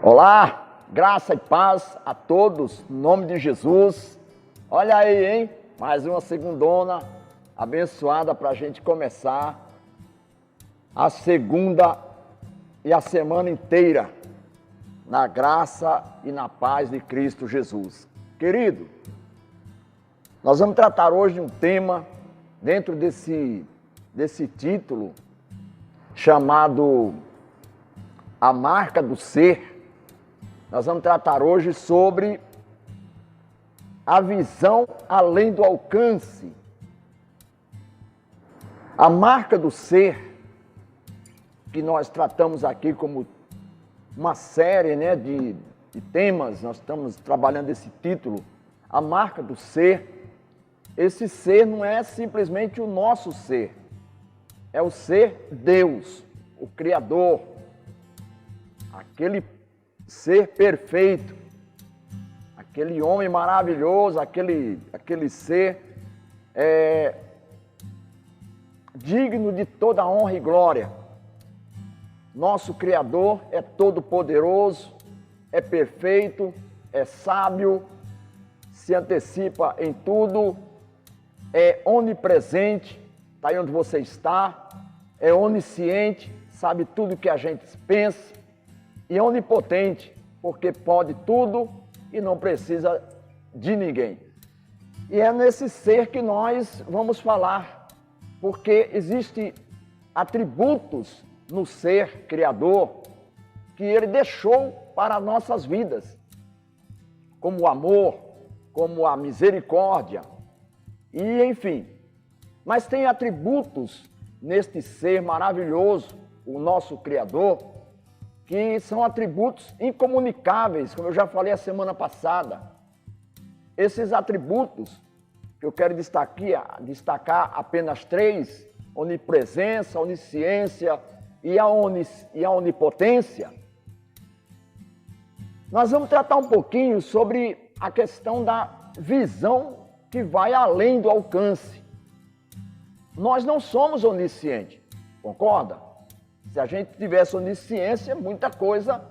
Olá, graça e paz a todos, em nome de Jesus. Olha aí, hein? Mais uma segundona abençoada para a gente começar a segunda e a semana inteira na graça e na paz de Cristo Jesus. Querido, nós vamos tratar hoje de um tema dentro desse título chamado A Marca do Ser. Nós vamos tratar hoje sobre a visão além do alcance. A marca do ser, que nós tratamos aqui como uma série de temas, nós estamos trabalhando esse título, a marca do ser. Esse ser não é simplesmente o nosso ser, é o ser Deus, o Criador, aquele ser perfeito, aquele homem maravilhoso, aquele ser digno de toda honra e glória. Nosso Criador é todo poderoso, é perfeito, é sábio, se antecipa em tudo, é onipresente, está aí onde você está, é onisciente, sabe tudo que a gente pensa, e é onipotente, porque pode tudo e não precisa de ninguém. E é nesse ser que nós vamos falar, porque existem atributos no ser criador que ele deixou para nossas vidas, como o amor, como a misericórdia, e enfim. Mas tem atributos neste ser maravilhoso, o nosso Criador, que são atributos incomunicáveis, como eu já falei a semana passada. Esses atributos, que eu quero destacar apenas três: onipresença, onisciência e a onipotência. Nós vamos tratar um pouquinho sobre a questão da visão que vai além do alcance. Nós não somos oniscientes, concorda? Se a gente tivesse onisciência, muita coisa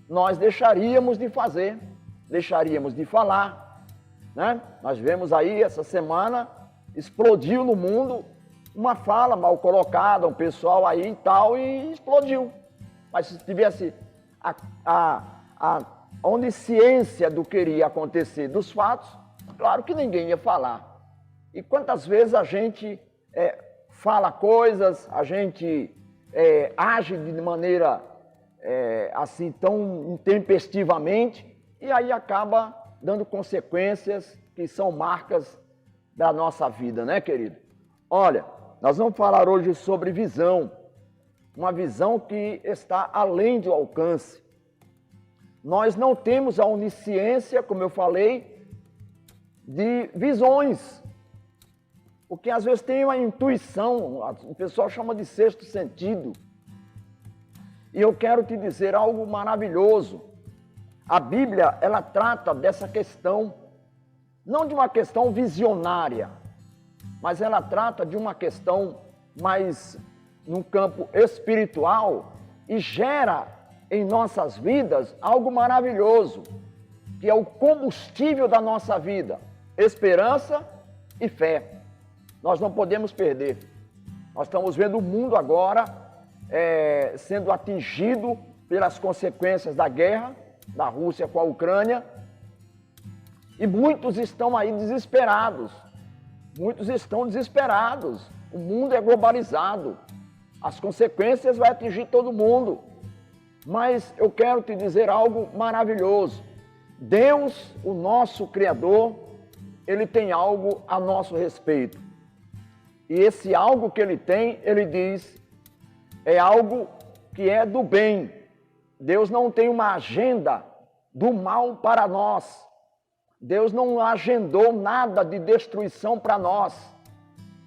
nós deixaríamos de fazer, deixaríamos de falar, né? Nós vemos aí, essa semana, explodiu no mundo uma fala mal colocada, um pessoal aí e tal, e explodiu. Mas se tivesse a onisciência do que iria acontecer dos fatos, claro que ninguém ia falar. E quantas vezes a gente fala coisas, a gente age de maneira assim tão intempestivamente e aí acaba dando consequências que são marcas da nossa vida, né, querido? Olha, nós vamos falar hoje sobre visão, uma visão que está além do alcance. Nós não temos a onisciência, como eu falei, de visões. Porque às vezes tem uma intuição, o pessoal chama de sexto sentido. E eu quero te dizer algo maravilhoso. A Bíblia, ela trata dessa questão, não de uma questão visionária, mas ela trata de uma questão mais no campo espiritual e gera em nossas vidas algo maravilhoso, que é o combustível da nossa vida: esperança e fé. Nós não podemos perder. Nós estamos vendo o mundo agora sendo atingido pelas consequências da guerra da Rússia com a Ucrânia. E muitos estão aí desesperados. Muitos estão desesperados. O mundo é globalizado. As consequências vão atingir todo mundo. Mas eu quero te dizer algo maravilhoso. Deus, o nosso Criador, Ele tem algo a nosso respeito. E esse algo que Ele tem, Ele diz, é algo que é do bem. Deus não tem uma agenda do mal para nós. Deus não agendou nada de destruição para nós.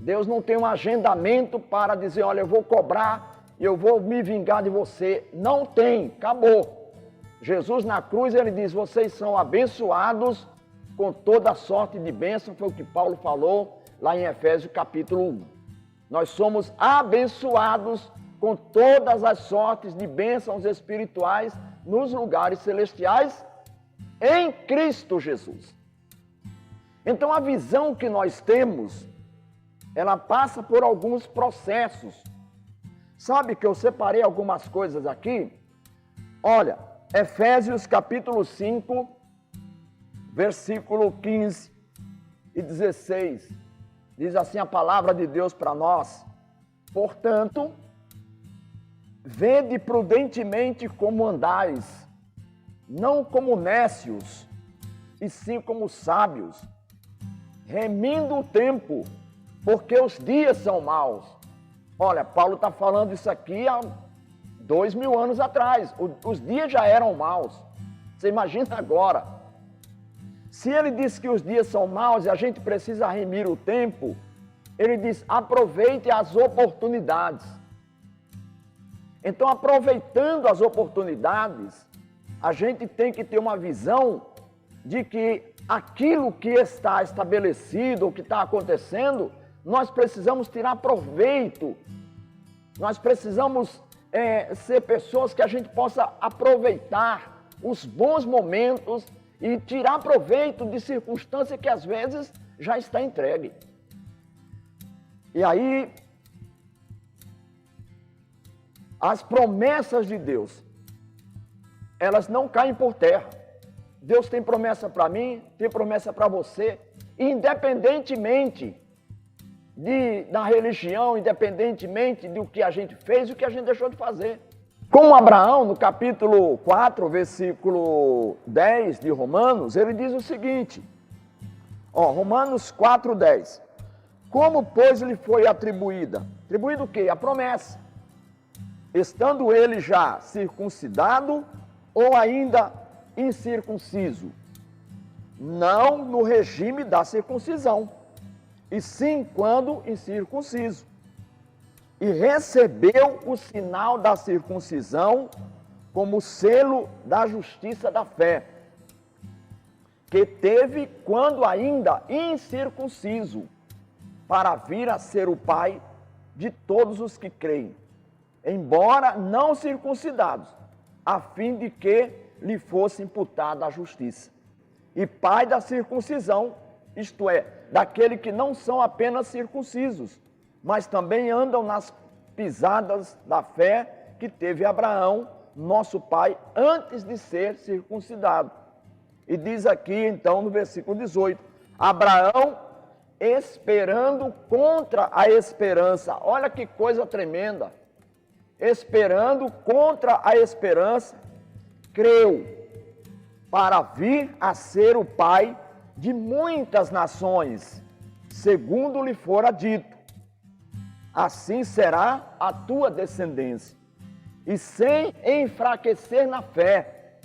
Deus não tem um agendamento para dizer, olha, eu vou cobrar e eu vou me vingar de você. Não tem, acabou. Jesus na cruz, Ele diz, vocês são abençoados com toda sorte de bênção, foi o que Paulo falou lá em Efésios capítulo 1. Nós somos abençoados com todas as sortes de bênçãos espirituais nos lugares celestiais em Cristo Jesus. Então a visão que nós temos, ela passa por alguns processos. Sabe que eu separei algumas coisas aqui? Olha, Efésios capítulo 5, versículo 15 e 16. Diz assim a palavra de Deus para nós: portanto, vede prudentemente como andais, não como nécios, e sim como sábios, remindo o tempo, porque os dias são maus. Olha, Paulo está falando isso aqui há 2000 anos atrás. Os dias já eram maus. Você imagina agora. Se ele diz que os dias são maus e a gente precisa remir o tempo, ele diz: aproveite as oportunidades. Então, aproveitando as oportunidades, a gente tem que ter uma visão de que aquilo que está estabelecido, o que está acontecendo, nós precisamos tirar proveito. Nós precisamos ser pessoas que a gente possa aproveitar os bons momentos e tirar proveito de circunstância que às vezes já está entregue. E aí, as promessas de Deus, elas não caem por terra. Deus tem promessa para mim, tem promessa para você, independentemente da religião, independentemente do que a gente fez e o que a gente deixou de fazer. Como Abraão, no capítulo 4, versículo 10 de Romanos, ele diz o seguinte, Romanos 4, 10. Como, pois, lhe foi atribuída? Atribuído o quê? A promessa. Estando ele já circuncidado ou ainda incircunciso? Não no regime da circuncisão, e sim quando incircunciso. E recebeu o sinal da circuncisão como selo da justiça da fé, que teve quando ainda incircunciso, para vir a ser o pai de todos os que creem, embora não circuncidados, a fim de que lhe fosse imputada a justiça. E pai da circuncisão, isto é, daquele que não são apenas circuncisos, mas também andam nas pisadas da fé que teve Abraão, nosso pai, antes de ser circuncidado. E diz aqui, então, no versículo 18, Abraão esperando contra a esperança. Olha que coisa tremenda. Esperando contra a esperança, creu, para vir a ser o pai de muitas nações, segundo lhe fora dito. Assim será a tua descendência. E sem enfraquecer na fé,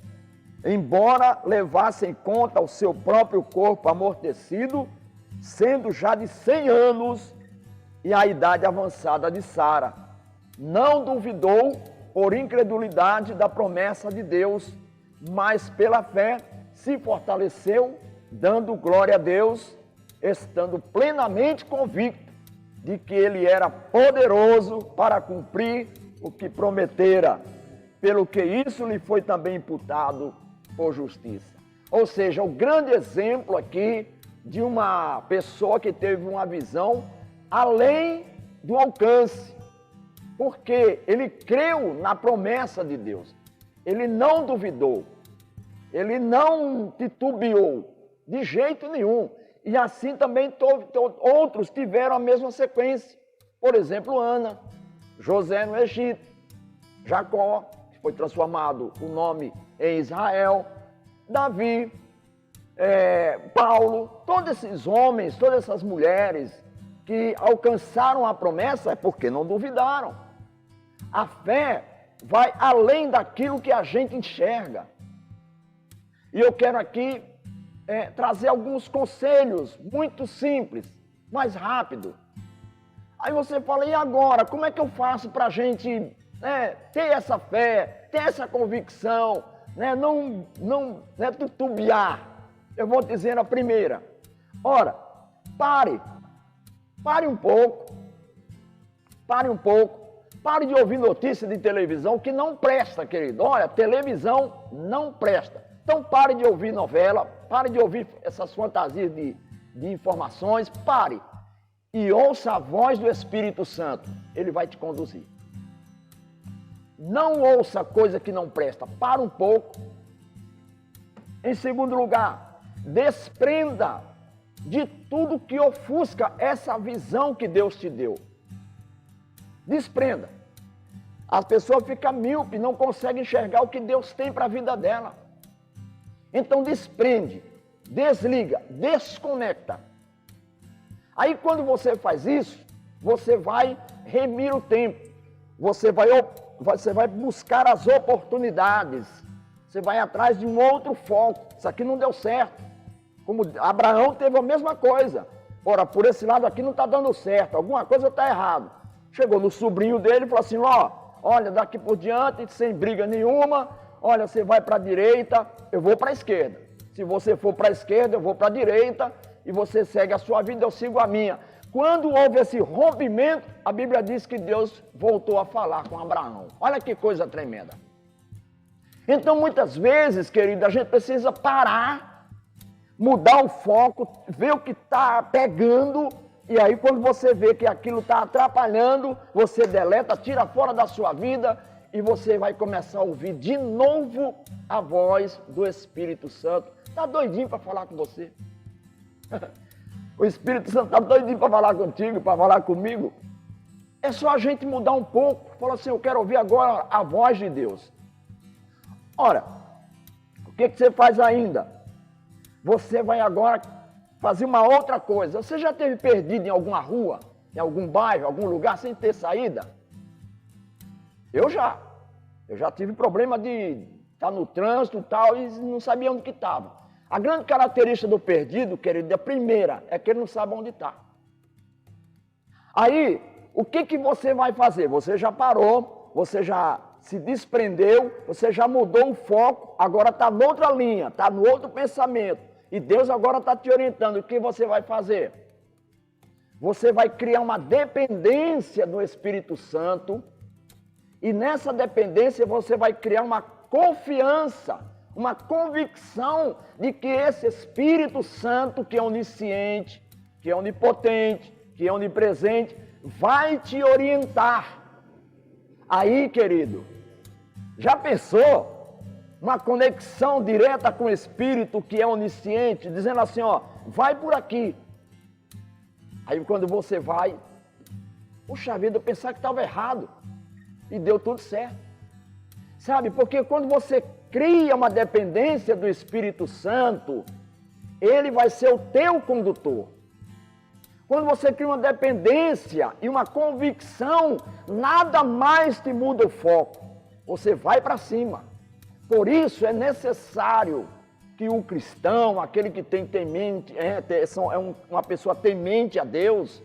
embora levasse em conta o seu próprio corpo amortecido, sendo já de 100 anos e a idade avançada de Sara, não duvidou por incredulidade da promessa de Deus, mas pela fé se fortaleceu, dando glória a Deus, estando plenamente convicto de que ele era poderoso para cumprir o que prometera, pelo que isso lhe foi também imputado por justiça. Ou seja, o grande exemplo aqui de uma pessoa que teve uma visão além do alcance, porque ele creu na promessa de Deus, ele não duvidou, ele não titubeou de jeito nenhum, e assim também outros tiveram a mesma sequência, por exemplo, Ana, José no Egito, Jacó, que foi transformado o nome em Israel, Davi, Paulo, todos esses homens, todas essas mulheres que alcançaram a promessa é porque não duvidaram. A fé vai além daquilo que a gente enxerga. E eu quero aqui trazer alguns conselhos muito simples, mais rápido. Aí você fala, e agora? Como é que eu faço para a gente ter essa fé, ter essa convicção, não titubear? Eu vou dizer a primeira. Ora, pare um pouco, Pare de ouvir notícia de televisão que não presta, querido. Olha, televisão não presta. Então pare de ouvir novela, pare de ouvir essas fantasias de informações, pare. E ouça a voz do Espírito Santo. Ele vai te conduzir. Não ouça coisa que não presta. Para um pouco. Em segundo lugar, desprenda de tudo que ofusca essa visão que Deus te deu. Desprenda. As pessoas ficam míopes, não conseguem enxergar o que Deus tem para a vida dela. Então desprende, desliga, desconecta. Aí quando você faz isso, você vai remir o tempo. Você vai buscar as oportunidades. Você vai atrás de um outro foco. Isso aqui não deu certo. Como Abraão teve a mesma coisa. Ora, por esse lado aqui não está dando certo. Alguma coisa está errada. Chegou no sobrinho dele e falou assim, olha, daqui por diante, sem briga nenhuma, olha, você vai para a direita, eu vou para a esquerda. Se você for para a esquerda, eu vou para a direita, e você segue a sua vida, eu sigo a minha. Quando houve esse rompimento, a Bíblia diz que Deus voltou a falar com Abraão. Olha que coisa tremenda. Então, muitas vezes, querido, a gente precisa parar, mudar o foco, ver o que está pegando, e aí quando você vê que aquilo está atrapalhando, você deleta, tira fora da sua vida, e você vai começar a ouvir de novo a voz do Espírito Santo. Está doidinho para falar com você. O Espírito Santo está doidinho para falar contigo, para falar comigo. É só a gente mudar um pouco. Falar assim, eu quero ouvir agora a voz de Deus. Ora, o que você faz ainda? Você vai agora fazer uma outra coisa. Você já esteve perdido em alguma rua, em algum bairro, algum lugar, sem ter saída? Eu já tive problema de estar no trânsito e tal, e não sabia onde que estava. A grande característica do perdido, querido, a primeira, é que ele não sabe onde está. Aí, o que você vai fazer? Você já parou, você já se desprendeu, você já mudou o foco, agora está noutra linha, está no outro pensamento. E Deus agora está te orientando. O que você vai fazer? Você vai criar uma dependência do Espírito Santo, e nessa dependência você vai criar uma confiança, uma convicção de que esse Espírito Santo, que é onisciente, que é onipotente, que é onipresente, vai te orientar. Aí, querido, já pensou uma conexão direta com o Espírito que é onisciente, dizendo assim, vai por aqui. Aí quando você vai, puxa vida, eu pensava que estava errado. E deu tudo certo. Sabe, porque quando você cria uma dependência do Espírito Santo, ele vai ser o teu condutor. Quando você cria uma dependência e uma convicção, nada mais te muda o foco. Você vai para cima. Por isso é necessário que o cristão, aquele que tem temente, uma pessoa temente a Deus,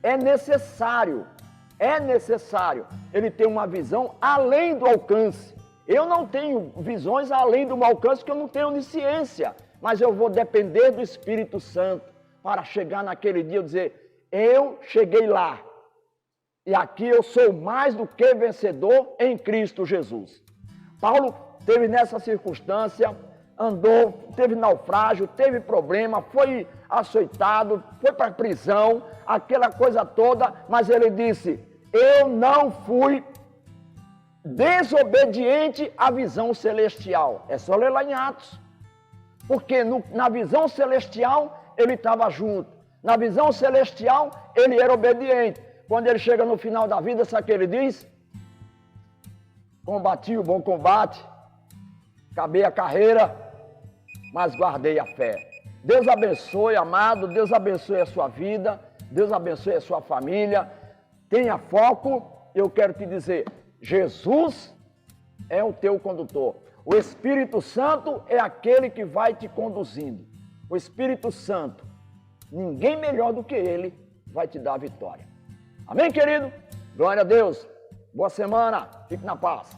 é necessário ele ter uma visão além do alcance. Eu não tenho visões além do meu alcance, porque eu não tenho onisciência, mas eu vou depender do Espírito Santo para chegar naquele dia e dizer, eu cheguei lá, e aqui eu sou mais do que vencedor em Cristo Jesus. Paulo teve nessa circunstância, andou, teve naufrágio, teve problema, foi açoitado, foi para a prisão, aquela coisa toda, mas ele disse, eu não fui desobediente à visão celestial. É só ler lá em Atos. Porque na visão celestial ele estava junto. Na visão celestial ele era obediente. Quando ele chega no final da vida, sabe o que ele diz? Combati o bom combate, acabei a carreira, mas guardei a fé. Deus abençoe, amado, Deus abençoe a sua vida, Deus abençoe a sua família. Tenha foco, eu quero te dizer, Jesus é o teu condutor. O Espírito Santo é aquele que vai te conduzindo. O Espírito Santo, ninguém melhor do que ele, vai te dar a vitória. Amém, querido? Glória a Deus. Boa semana. Fique na paz.